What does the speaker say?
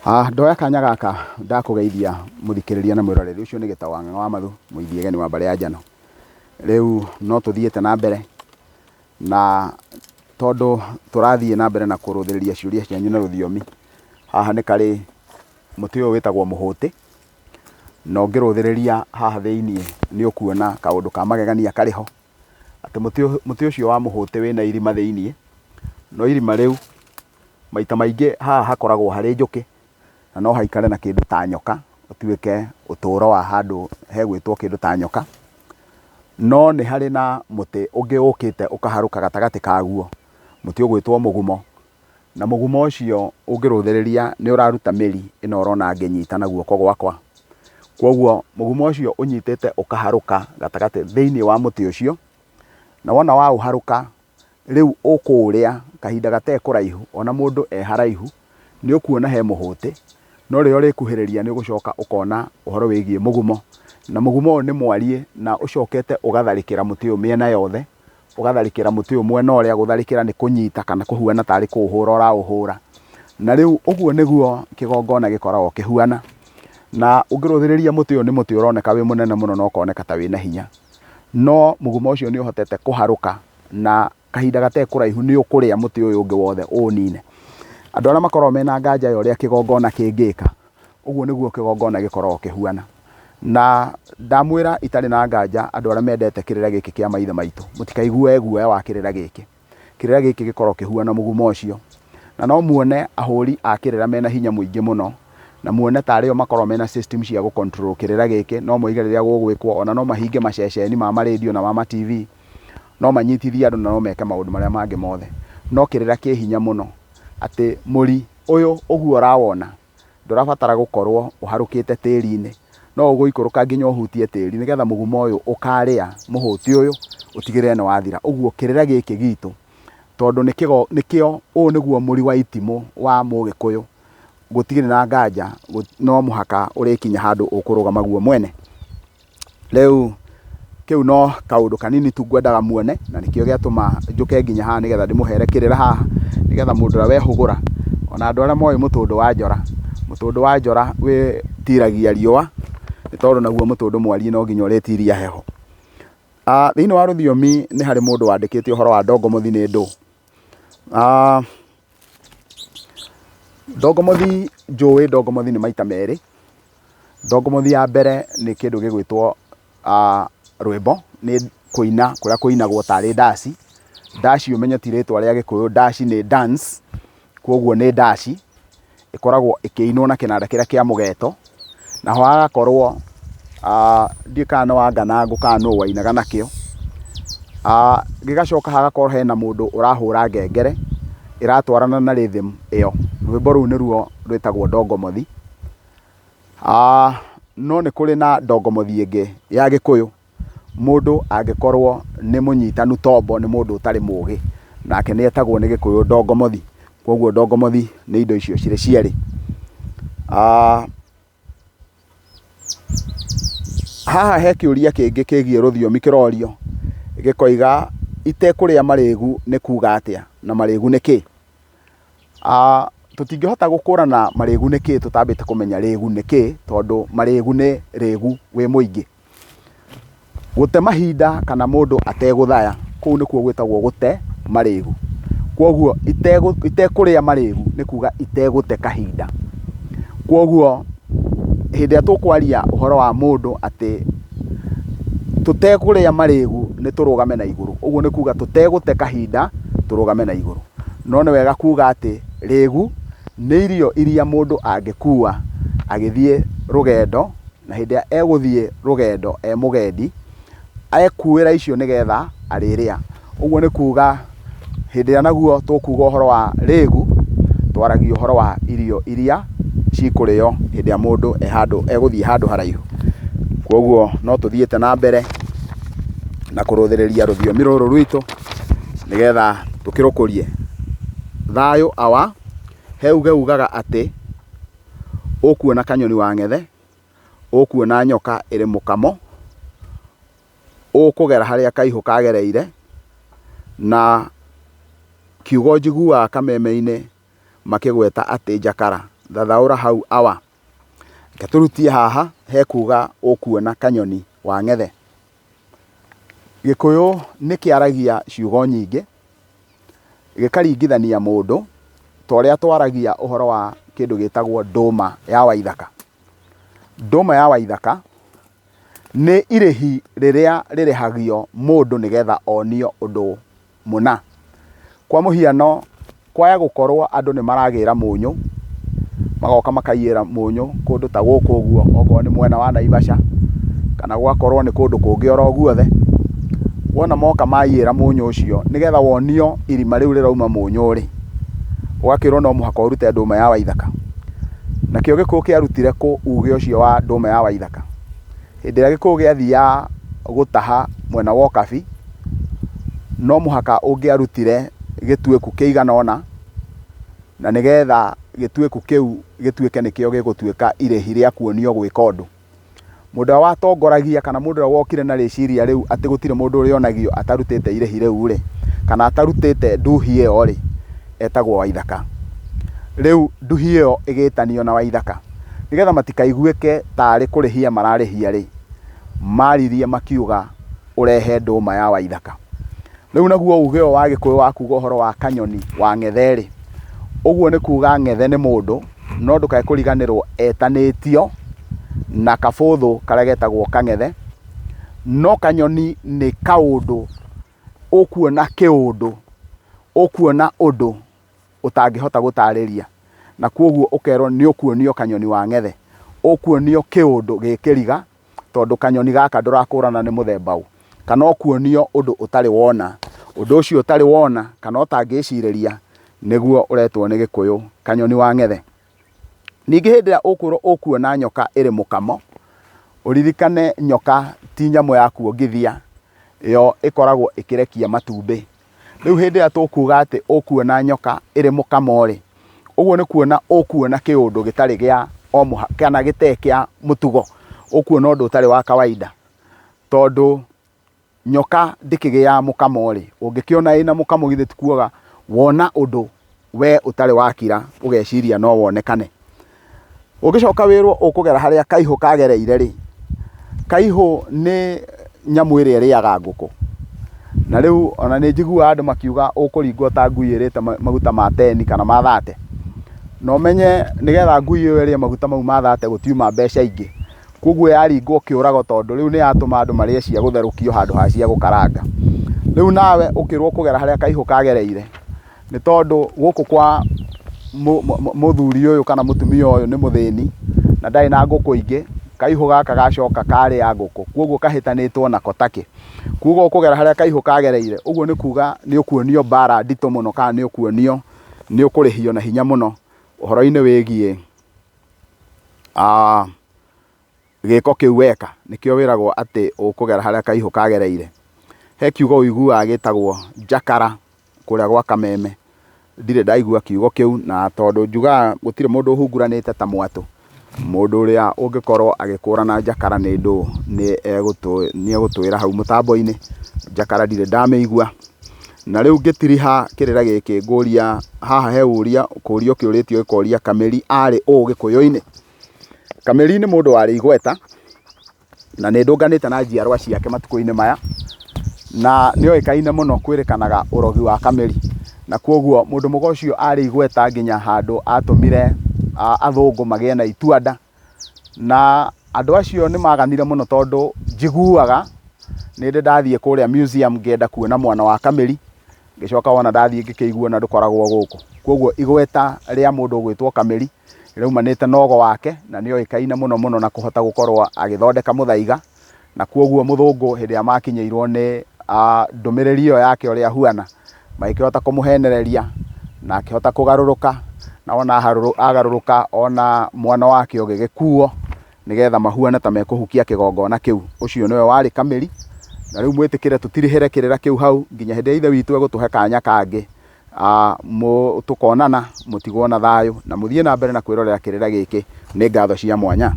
Ndoya kanya gaka ndakugeithia muthikiriria na mwiroreri ucio ni Gitau wa Ng'ang'a wa Mathu muithie geni wa mbare ya njano. Riu no tuthiete na mbere na tondu turathie na mbere na kuruthiriria ciuria cianyu na ruthiomi. Haha ni kari muti uyu witagwo muhuti na ungiruthiriria haha thiini ni ukuona kaundu ka magegania kariho ati muti ucio wa muhuti wina irima thiini no irima riu maita maingi haha hakoragwo hari njuki na no haikare na kindu ta nyoka utuike uturo wa handu hegwitwo kindu ta nyoka no ni hari na muti ungi ukite ukaharuka gatagati kaguo muti ugwitwo mugumo na mugumo ucio ungiruthiriria ni uraruta miri ino urona nginyita na guoko gwakwa kwoguo mugumo ucio unyitite ukaharuka gatagati thiini wa muti ucio na wona wa uharuka riu ukuria kahinda gate kuraihu ona mundu haraihu ni ukuona he muhuti no rio rikuhiriria ni ugucoka ukona uhoro wigie mugumo na mugumo ni mwarie na ucokete ugatharikira muti uyu miena yothe ugatharikira muti uyu mwena uria gutharikira ni kunyita kana kuhuana tari kuhura ora uhura na riu uguo niguo kigongona gikoragwo kihuana na ungiruthiriria muti uyu ni muti uroneka wi munene muno no koneka ta wina hinya no mugumo ucio ni uhotete kuharuka na kahinda gate kuraihu ni ukuria muti uyu ungi wothe unine andu aria makorwo mena nganja ya uria kigongona kingika uguo niguo kigongona gikoragwo kihuana na ndamwira itari na nganja andu aria mendete kirira giki kia maithe maitu mutikaigue guoya wa kirira giki gikoragwo kihuana mugumo ucio na no muone ahuri a kirira mena hinya muingi muno na muone tari o makorwo mena system cia gu control kirira giki no muige riria gugwikwo ona no mahinge maceceni ma radio na ma TV no manyitithia andu na no meke maundu maria mangi mothe no kirira ki hinya muno ati muri uyu uguo rawona ndurabatara gukorwo uharukite tiri-ini no uguikuruka nginya uhutie tiri nigetha mugumo uyu ukaria muhuti uyu utigire ni wathira uguo kirira giki gitu tondu nikio u niguo muri wa itimu wa Mugikuyu gutigire na nganja no muhaka urikinya handu ukurugama guo mwene riu kiu no kaundu kanini tu ngwendaga muone na nikio giatuma njuke nginya haha nigetha ndimuhere kirira haha nigetha mundu ura wehugura ona andu aria moi mutundu wa njora wi tiragia riua ni tondu naguo mutundu mwari no nginya uretiria heho thiini wa ruthiomi ni hari mundu wandikite uhoro wa ndongomothi ni ndu ndongomothi ni maita meri ndongomothi ya mbere ni kindu gigwitwo rwimbo ni kuina kuria kuinagwo tari dashi umenye ti ritwa ria Gikuyu dashi ni dance kwoguo ni dashi ikoragwo ikiinwo na kinanda kiria kia mugeto na ho agakorwo ndikana wa nganangu kana wainaga nakio gigacoka hagakorwo hena mundu urahura ngengere iratwarana na rhythm iyo rwimbo ru ni ruo rwitagwo ndongomothi no ni kuri na ndongomothi ingi ya Gikuyu mundu angikorwo ni munyitanu tombo ni mundu utari mugi nake ni etagwo ni Gikuyu ndongomothi kwoguo ndongomothi ni indo icio ciri cieri haha he kiuria kingi kigie ruthiomi kirorio gikoiga itekuria marigu ni kuga atia na marigu ni ki tutingihota gukurana marigu ni ki tutambite kumenya rigu ni ki tondu marigu ni rigu wi muingi gute mahinda kana mundu ateguthaya kuu nikuo gwitagwo gute marigu kwoguo itekuria marigu ni kuga itegute kahinda kwoguo hindi atukwaria uhoro wa mundu ati tutekuria marigu ni turugame na iguru uguo ni kuga tutegute kahinda turugame na iguru no ni wega kuga ati rigu ni irio iria mundu angikua agithie rugendo na hindi eguthie rugendo mugendi ekuira icio nigetha ariria uguo ni kuga hindi naguo tukuga uhoro wa rigu twaragia uhoro wa irio iria cikurio hindi ya mundu eguthie handu haraihu kwoguo no tuthiete na mbere na kuruthiriria ruthiomi ruru rwitu nigetha tukirukurie thayo awa heuge ugaga ati ukuona kanyoni wa ng'ethe ukuona nyoka iri mukamo ukugera haria kaihu kagereire na kiugo njiguaga kameme-ini makigweta ati njakara thathaũra hau awa ngaturutie haha hekuga ũkuona kanyoni wa ng'ethe. Gĩkũyũ nĩ kĩaragia ciugo nyingĩ gĩkaringithania mũndũ ta ũrĩa twaragia ũhoro wa kĩndũ gĩtagwo ndũma ya Waithaka. Ndũma ya Waithaka nĩ irĩhi rĩrĩa rĩrĩhagio mũndũ nĩgetha onio ũndũ mũna. Kwa mũhiano kwaya gũkorwo andũ nĩ maragĩra mũnyũ, magoka makaiyĩra mũnyũ kũndũ ta gũkũ ũguo, okorwo nĩ mwena wa Naivasha kana gwakorwo nĩ kũndũ kũngĩ oro guothe. Wona moka maiyĩra mũnyũ ũcio nĩgetha wonio irima rĩu rĩrauma mũnyũ rĩ, ũgakĩrwo no mũhaka ũrute ndũma ya Waithaka. Nakĩo Gĩkũyũ kĩarutire kũ uge ũcio wa ndũma ya Waithaka? Hĩndĩ ĩrĩa Gĩkũyũ gĩathiaga gũtaha mwena wa Ũkabi, no mũhaka ũngĩarutire gĩtuĩku kĩigana ũna, na nĩgetha gĩtuĩku kĩu gĩtuĩke nĩkĩo gĩgũtuĩka irĩhi rĩa kuonio gwĩka ũndũ. Mũndũ ũrĩa watongoragia kana mũndũ ũrĩa wokire na rĩciria rĩu atĩ gũtirĩ mũndũ ũrĩa onagio atarutĩte irĩhi rĩu rĩ, kana atarutĩte nduhi ĩyo rĩ, etagwo Waithaka. Rĩu nduhi ĩyo ĩgĩtanio na Waithaka nĩgetha matikaiguĩke tarĩ kũrĩhia mararĩhia rĩ, maririe makiuga ũrehe ndũma ya Waithaka. Rĩu naguo uge ũyũ wa Gĩkũyũ wa kuga ũhoro wa kanyoni wa ng'ethe rĩ, ũguo nĩ kuga ng'ethe nĩ mũndũ, no ndũkae kũriganĩrwo etanĩtio na kabũthũ karĩa getagwo kang'ethe. No kanyoni nĩ kaũndũ ũkuona kĩũndũ, ũkuona ũndũ ũtangĩhota gũtarĩria, na kwoguo ũkerwo nĩ ũkuonio kanyoni wa ng'ethe, ũkuonio kĩũndũ gĩkĩriga, tondũ kanyoni gaka ndũrakũrana nĩ mũthemba ũ, kana ũkuonio ũndũ ũtarĩ wona. Ũndũ ũcio ũtarĩ wona kana ũtangĩcirĩria nĩguo ũretwo nĩ Gĩkũyũ kanyoni wa ng'ethe. Ningĩ hĩndĩ ĩrĩa ũkwĩrwo ũkuona nyoka ĩrĩ mũkamo, ũririkane nyoka ti nyamũ ya kuongithia, yo ĩkoragwo ĩkĩrekia matumbĩ. Rĩu hĩndĩ ĩrĩa tũkuga atĩ ũkuona nyoka ĩrĩ mũkamo rĩ, ũguo nĩ kuona ũkuona kĩũndũ gĩtarĩ gĩa o mũhaka kana gĩtarĩ kĩa mũtugo, ũkuona ũndũ ũtarĩ wa kawaida. Tondũ nyoka ndĩkĩgĩaga mũkamo rĩ, ũngĩkĩona ĩna mũkamo githĩ ti kuoga wona ũndũ we ũtarĩ wakira ũgeciria no wonekane. Ũngĩcoka wĩrwo ũkũgera harĩa kaihũ kagereire rĩ, kaihũ nĩ nyamũ ĩrĩa ĩrĩaga ngũkũ. Na rĩu ona nĩ njiguaga andũ makiuga ũkũringwo ta ngui ĩrĩte maguta ma 10 kana ma 30. Na ũmenye nĩgetha ngui ĩyo ĩrĩe maguta mau ma 30 gũtiuma mbeca ingĩ. Kwoguo yaringwo kĩũrago tondũ rĩu nĩ yatũma andũ marĩe cia gũtherũkio handũ ha cia gũkaranga. Rĩu nawe ũkĩrwo kũgera harĩa kaihũ kagereire, nĩ tondũ gũkũ kwa mũthuri ũyũ kana mũtumia ũyũ nĩ mũthĩni na ndarĩ na ngũkũ ingĩ, kaihũ gaka gacoka karĩa ngũkũ, kwoguo kahĩtanĩtwo nako take. Kwoguo ũkũgera harĩa kaihũ kagereire, ũguo nĩ kuga nĩ ũkuonio mbara nditũ mũno, kana nĩ ũkuonio nĩ ũkũrĩhio na hinya mũno ũhoro-inĩ wĩgiĩ gĩko kĩu weka. Nĩkĩo wĩragwo atĩ ũkũgera harĩa kaihũ kagereire. He kiugo ũiguaga gĩtagwo njakara kũrĩa gwa Kameme, ndirĩ ndaigua kiugo kĩu, na tondũ njugaga gũtirĩ mũndũ ũhunguranĩte ta mwatũ, mũndũ ũrĩa ũngĩkorwo agĩkũrana njakara nĩ ndũ nĩ egũtwĩra hau mũtambo-inĩ. Njakara ndirĩ ndamĩigua. Na rĩu ngĩtiriha kĩrĩra gĩkĩ ngũria haha he ũria kũũrio kĩũrĩtio gĩkoria Kameri arĩ ũ Gĩkũyũ-inĩ. Kameri nĩ mũndũ warĩ igweta na nĩ ndũnganĩte na njiarwa ciake matukũ-inĩ maya, na nĩ oĩkaine mũno kwĩrĩkanaga ũrogi wa Kameri. Na kwoguo mũndũ mũgo ũcio arĩ igweta nginya handũ atũmire athũngũ magĩe na ituanda, na andũ acio nĩ maganire mũno tondũ njiguaga nĩ ndathiĩ kũrĩa museum ngĩenda kuona mwana wa Kameri, ngĩcoka wona ndathiĩ ngĩkĩiguo na ndũkoragwo gũkũ. Kwoguo igweta rĩa mũndũ ũgwĩtwo Kameri rĩaumanĩte na ũgo wake, na nĩ oĩkaine mũno mũno na kũhota gũkorwo agĩthondeka mũthaiga. Na kwoguo mũthũngũ hĩndĩ ĩrĩa makinyĩirwo nĩ ndũmĩrĩri ĩyo yake ũrĩa ahuana, magĩkĩhota kũmũhenereria na akĩhota kũgarũrũka, na ona agarũrũka ona mwana wake ũgĩgĩkuo nĩgetha mahuane ta mekũhukia kĩgongona kĩu. Ũcio nĩwe warĩ Kameri, na rĩu mwĩtĩkĩre tũtirĩhĩre kĩrĩra kĩu hau nginya hĩndĩ ĩrĩa ithe witũ egũtũhe kanya kangĩ tũkonana, mũtigwo na thayũ na mũthiĩ na mbere na kwĩrorera kĩrĩra gĩkĩ. Nĩ ngatho cia mwanya.